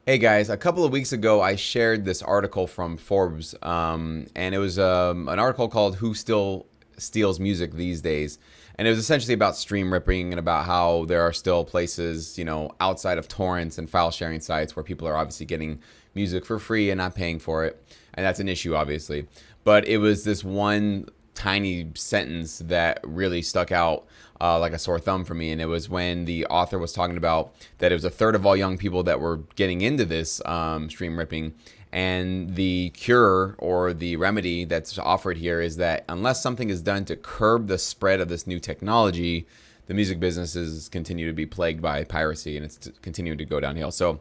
Hey guys, a couple of weeks ago I shared this article from Forbes, and it was an article called "Who Still Steals Music These Days," and it was essentially about stream ripping and about how there are still places, outside of torrents and file sharing sites where people are obviously getting music for free and not paying for it, and that's an issue, obviously. But it was this one tiny sentence that really stuck out like a sore thumb for me. And it was when the author was talking about that it was a third of all young people that were getting into this stream ripping. And the cure or the remedy that's offered here is that unless something is done to curb the spread of this new technology, the music businesses continue to be plagued by piracy and it's continuing to go downhill. So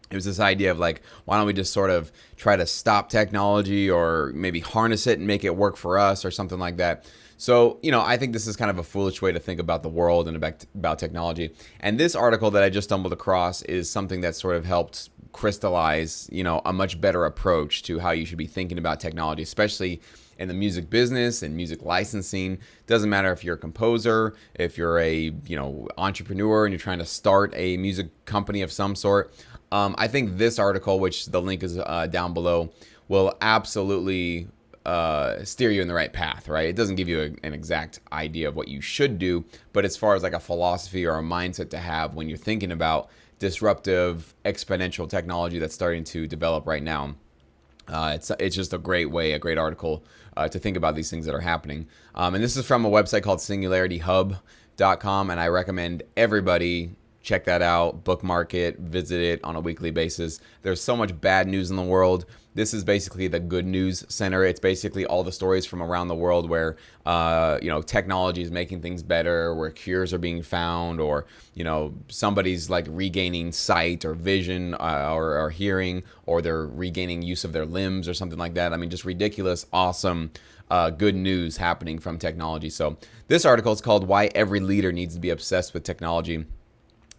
it was this idea of like, why don't we just sort of try to stop technology or maybe harness it and make it work for us or something like that. So, I think this is kind of a foolish way to think about the world and about technology. And this article that I just stumbled across is something that sort of helped crystallize, a much better approach to how you should be thinking about technology, especially in the music business and music licensing. Doesn't matter if you're a composer, if you're a, entrepreneur and you're trying to start a music company of some sort. I think this article, which the link is down below, will absolutely steer you in the right path, right? It doesn't give you an exact idea of what you should do, but as far as like a philosophy or a mindset to have when you're thinking about disruptive exponential technology that's starting to develop right now, it's just a great way, a great article to think about these things that are happening. And this is from a website called SingularityHub.com, and I recommend everybody check that out, bookmark it, visit it on a weekly basis. There's so much bad news in the world. This is basically the good news center. It's basically all the stories from around the world where, technology is making things better, where cures are being found, or, somebody's like regaining sight or vision or hearing, or they're regaining use of their limbs or something like that. I mean, just ridiculous, awesome, good news happening from technology. So this article is called "Why Every Leader Needs to Be Obsessed with Technology."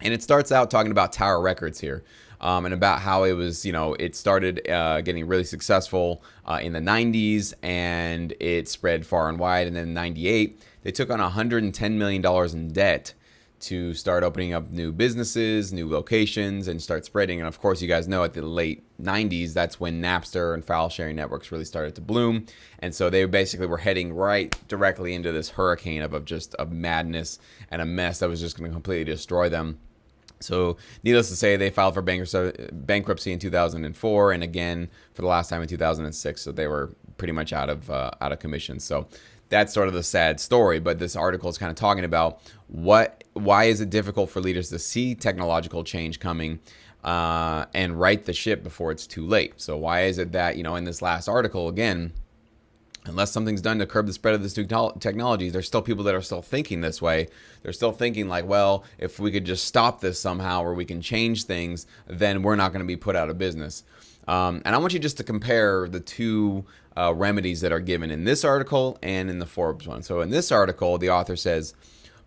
And it starts out talking about Tower Records here, and about how it was, it started getting really successful in the 90s, and it spread far and wide. And then in 98, they took on $110 million in debt to start opening up new businesses, new locations, and start spreading. And of course, you guys know at the late 90s, that's when Napster and file sharing networks really started to bloom. And so they basically were heading right directly into this hurricane of madness and a mess that was just going to completely destroy them. So needless to say, they filed for bankruptcy in 2004 and again for the last time in 2006. So they were pretty much out of commission. So that's sort of the sad story. But this article is kind of talking about why is it difficult for leaders to see technological change coming and right the ship before it's too late. So why is it that, in this last article, again, unless something's done to curb the spread of this technology, there's still people that are still thinking this way. They're still thinking like, well, if we could just stop this somehow or we can change things, then we're not going to be put out of business. And I want you just to compare the two remedies that are given in this article and in the Forbes one. So in this article, the author says,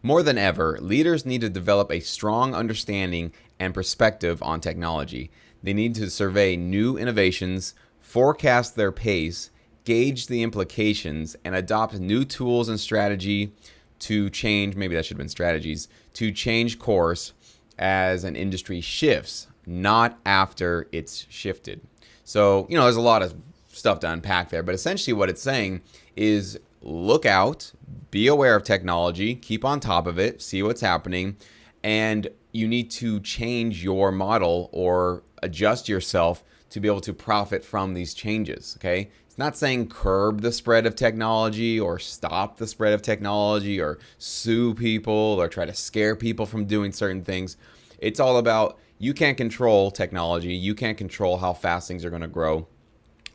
more than ever, leaders need to develop a strong understanding and perspective on technology. They need to survey new innovations, forecast their pace, gauge the implications, and adopt new tools and strategy to change, maybe that should have been strategies, to change course as an industry shifts, not after it's shifted. So, there's a lot of stuff to unpack there, but essentially what it's saying is look out, be aware of technology, keep on top of it, see what's happening, and you need to change your model or adjust yourself to be able to profit from these changes, okay? It's not saying curb the spread of technology or stop the spread of technology or sue people or try to scare people from doing certain things. It's all about you can't control technology. You can't control how fast things are going to grow,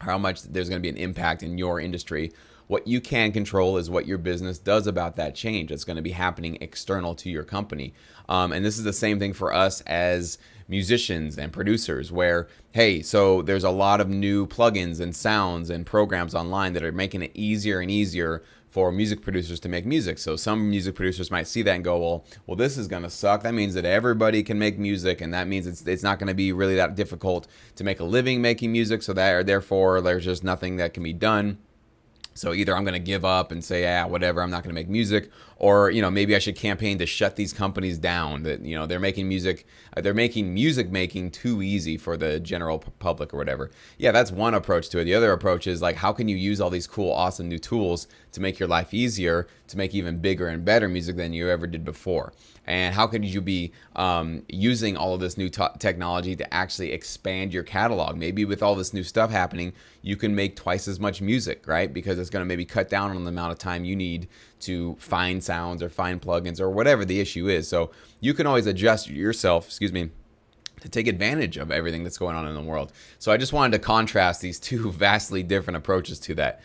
how much there's going to be an impact in your industry. What you can control is what your business does about that change. It's going to be happening external to your company. And this is the same thing for us as musicians and producers where, hey, so there's a lot of new plugins and sounds and programs online that are making it easier and easier for music producers to make music. So some music producers might see that and go, well, this is going to suck. That means that everybody can make music, and that means it's not going to be really that difficult to make a living making music. So that, or therefore, there's just nothing that can be done. So either I'm going to give up and say, whatever, I'm not going to make music, Or, maybe I should campaign to shut these companies down that, they're making music making too easy for the general public or whatever. Yeah, that's one approach to it. The other approach is like, how can you use all these cool, awesome new tools to make your life easier, to make even bigger and better music than you ever did before? And how could you be using all of this new technology to actually expand your catalog? Maybe with all this new stuff happening, you can make twice as much music, right? Because it's going to maybe cut down on the amount of time you need to find sounds or find plugins or whatever the issue is. So you can always adjust yourself, to take advantage of everything that's going on in the world. So I just wanted to contrast these two vastly different approaches to that,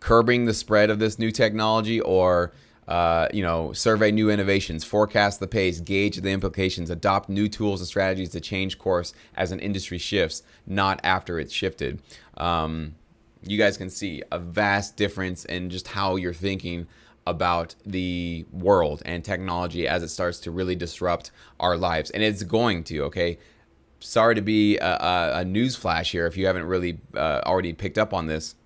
curbing the spread of this new technology, or survey new innovations, forecast the pace, gauge the implications, adopt new tools and strategies to change course as an industry shifts, not after it's shifted. You guys can see a vast difference in just how you're thinking about the world and technology as it starts to really disrupt our lives. And it's going to, okay? Sorry to be a news flash here if you haven't really already picked up on this,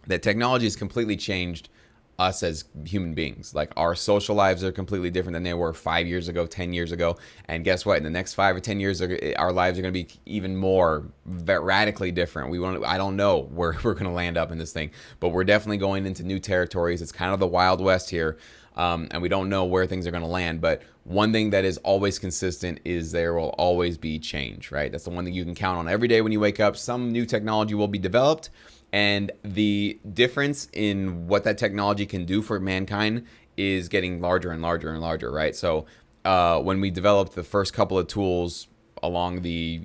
that technology has completely changed us as human beings. Like, our social lives are completely different than they were 5 years ago, 10 years ago. And guess what? In the next 5 or 10 years, our lives are going to be even more radically different. I don't know where we're going to land up in this thing, but we're definitely going into new territories. It's kind of the Wild West here. And we don't know where things are going to land. But one thing that is always consistent is there will always be change, right? That's the one thing you can count on every day when you wake up. Some new technology will be developed. And the difference in what that technology can do for mankind is getting larger and larger and larger, right? So when we developed the first couple of tools along the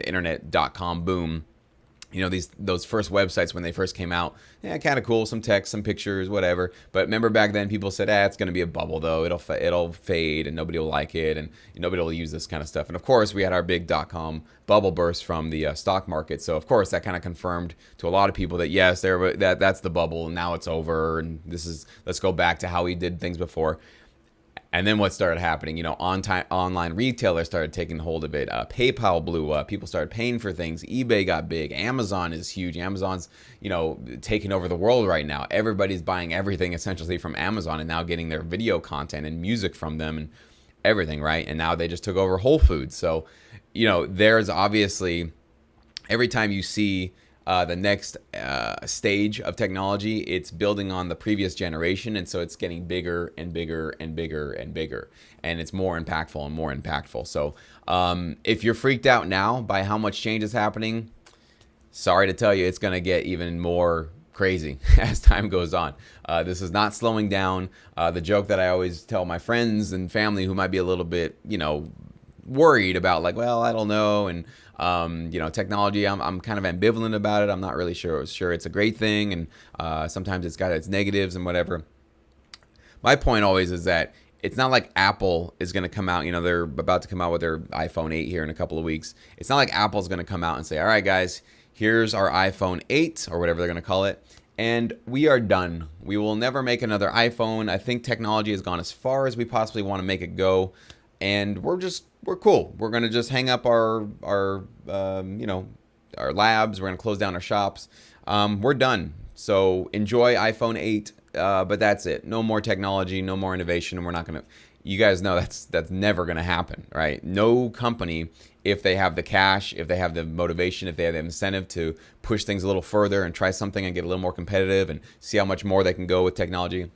internet.com boom, those first websites when they first came out, kind of cool, some text, some pictures, whatever. But remember back then, people said, it's going to be a bubble though. It'll fade and nobody will like it and nobody will use this kind of stuff. And of course, we had our big .com bubble burst from the stock market. So of course, that kind of confirmed to a lot of people that yes, that's the bubble and now it's over. And let's go back to how we did things before. And then what started happening, online retailers started taking hold of it. PayPal blew up. People started paying for things. eBay got big. Amazon is huge. Amazon's, taking over the world right now. Everybody's buying everything essentially from Amazon and now getting their video content and music from them and everything, right? And now they just took over Whole Foods. So, there's obviously, every time you see the next stage of technology, it's building on the previous generation, and so it's getting bigger and bigger and bigger and bigger, and it's more impactful and more impactful. So if you're freaked out now by how much change is happening, sorry to tell you, it's going to get even more crazy as time goes on. This is not slowing down. The joke that I always tell my friends and family who might be a little bit, worried about, like, well, I don't know, and technology, I'm kind of ambivalent about it. I'm not really sure it's a great thing, and sometimes it's got its negatives and whatever. My point always is that it's not like Apple is going to come out, they're about to come out with their iPhone 8 here in a couple of weeks. It's not like Apple's going to come out and say, all right, guys, here's our iPhone 8 or whatever they're going to call it, and we are done. We will never make another iPhone. I think technology has gone as far as we possibly want to make it go, and we're cool. We're going to just hang up our labs. We're going to close down our shops. We're done. So enjoy iPhone 8, but that's it. No more technology, no more innovation, and we're not going to. You guys know that's never going to happen, right? No company, if they have the cash, if they have the motivation, if they have the incentive to push things a little further and try something and get a little more competitive and see how much more they can go with technology.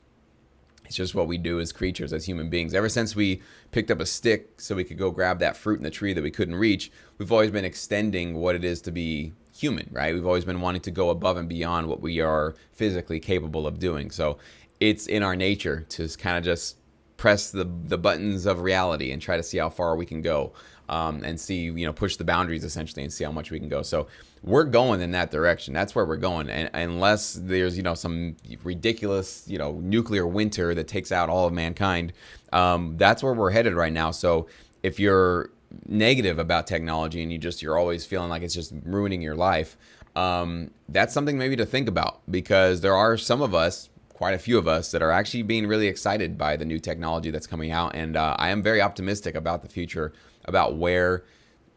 It's just what we do as creatures, as human beings. Ever since we picked up a stick so we could go grab that fruit in the tree that we couldn't reach, we've always been extending what it is to be human, right? We've always been wanting to go above and beyond what we are physically capable of doing. So it's in our nature to kind of just press the buttons of reality and try to see how far we can go, and see, push the boundaries essentially and see how much we can go. So we're going in that direction. That's where we're going. And unless there's, some ridiculous, nuclear winter that takes out all of mankind, that's where we're headed right now. So if you're negative about technology and you're always feeling like it's just ruining your life, that's something maybe to think about, because there are some of us, quite a few of us, that are actually being really excited by the new technology that's coming out. And I am very optimistic about the future, about where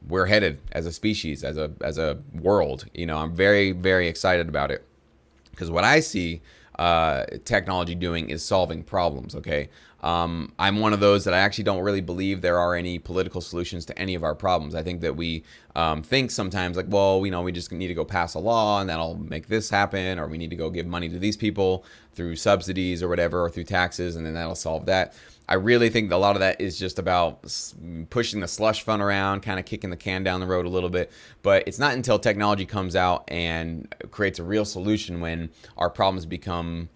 we're headed as a species, as a world. I'm very, very excited about it, because what I see technology doing is solving problems. Okay. I'm one of those that I actually don't really believe there are any political solutions to any of our problems. I think that we think sometimes like, well, we just need to go pass a law and that'll make this happen, or we need to go give money to these people through subsidies or whatever, or through taxes, and then that'll solve that. I really think a lot of that is just about pushing the slush fund around, kind of kicking the can down the road a little bit. But it's not until technology comes out and creates a real solution when our problems become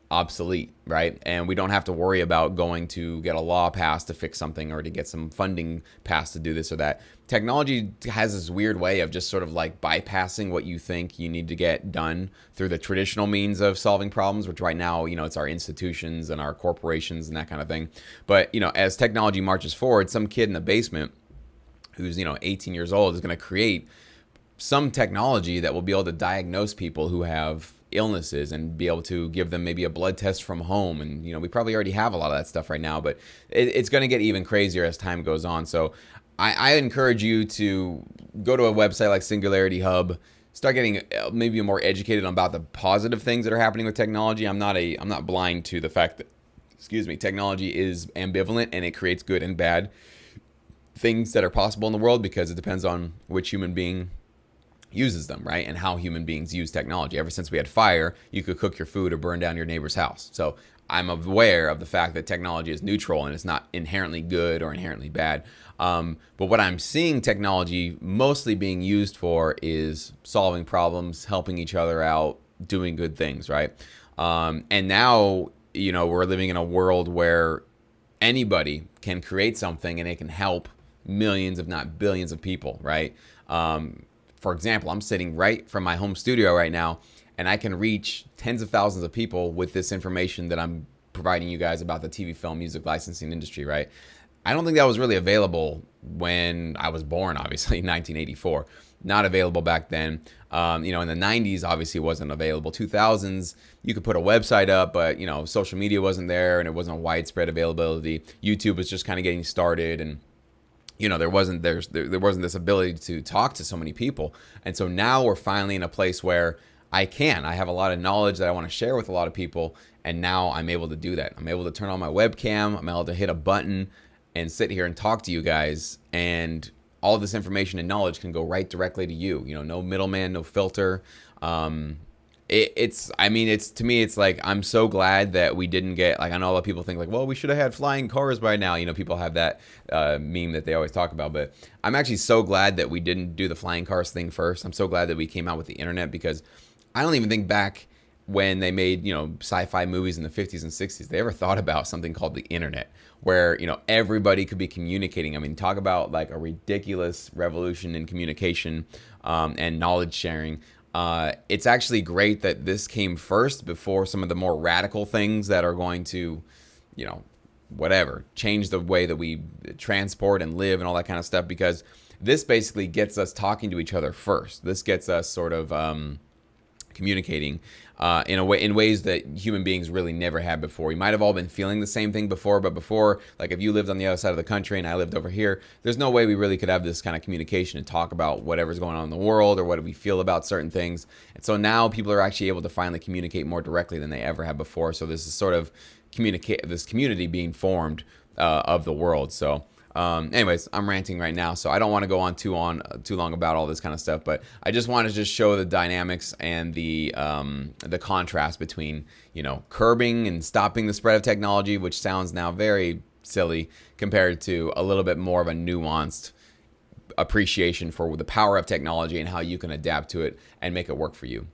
obsolete, right? And we don't have to worry about going to get a law passed to fix something or to get some funding passed to do this or that. Technology has this weird way of just sort of like bypassing what you think you need to get done through the traditional means of solving problems, which right now, it's our institutions and our corporations and that kind of thing. But, as technology marches forward, some kid in the basement who's, 18 years old is going to create some technology that will be able to diagnose people who have illnesses and be able to give them maybe a blood test from home. And, we probably already have a lot of that stuff right now, but it's going to get even crazier as time goes on. So I encourage you to go to a website like Singularity Hub, start getting maybe more educated about the positive things that are happening with technology. I'm not blind to the fact that, technology is ambivalent and it creates good and bad things that are possible in the world because it depends on which human being uses them, right? And how human beings use technology. Ever since we had fire, you could cook your food or burn down your neighbor's house. So I'm aware of the fact that technology is neutral and it's not inherently good or inherently bad. But what I'm seeing technology mostly being used for is solving problems, helping each other out, doing good things, right? And now, we're living in a world where anybody can create something and it can help millions, if not billions of people, right? For example, I'm sitting right from my home studio right now, and I can reach tens of thousands of people with this information that I'm providing you guys about the TV, film, music licensing industry, right? I don't think that was really available when I was born, obviously, in 1984. Not available back then. In the 90s, obviously, it wasn't available. 2000s, you could put a website up, but, social media wasn't there, and it wasn't a widespread availability. YouTube was just kind of getting started, and there wasn't this ability to talk to so many people. And so now we're finally in a place where I have a lot of knowledge that I want to share with a lot of people. And now I'm able to do that. I'm able to turn on my webcam. I'm able to hit a button and sit here and talk to you guys. And all this information and knowledge can go right directly to you. No middleman, no filter. To me, it's like, I'm so glad that we didn't get, like, I know a lot of people think like, well, we should have had flying cars by now. People have that meme that they always talk about, but I'm actually so glad that we didn't do the flying cars thing first. I'm so glad that we came out with the internet, because I don't even think back when they made, sci-fi movies in the 50s and 60s, they ever thought about something called the internet, where, everybody could be communicating. I mean, talk about like a ridiculous revolution in communication and knowledge sharing. It's actually great that this came first before some of the more radical things that are going to, change the way that we transport and live and all that kind of stuff, because this basically gets us talking to each other first. This gets us sort of communicating in ways that human beings really never had before. We might have all been feeling the same thing before, but before, like if you lived on the other side of the country and I lived over here, there's no way we really could have this kind of communication and talk about whatever's going on in the world or what we feel about certain things. And so now people are actually able to finally communicate more directly than they ever have before. So this is sort of this community being formed of the world. So anyways, I'm ranting right now, so I don't want to go on too long about all this kind of stuff, but I just want to just show the dynamics and the contrast between, curbing and stopping the spread of technology, which sounds now very silly, compared to a little bit more of a nuanced appreciation for the power of technology and how you can adapt to it and make it work for you.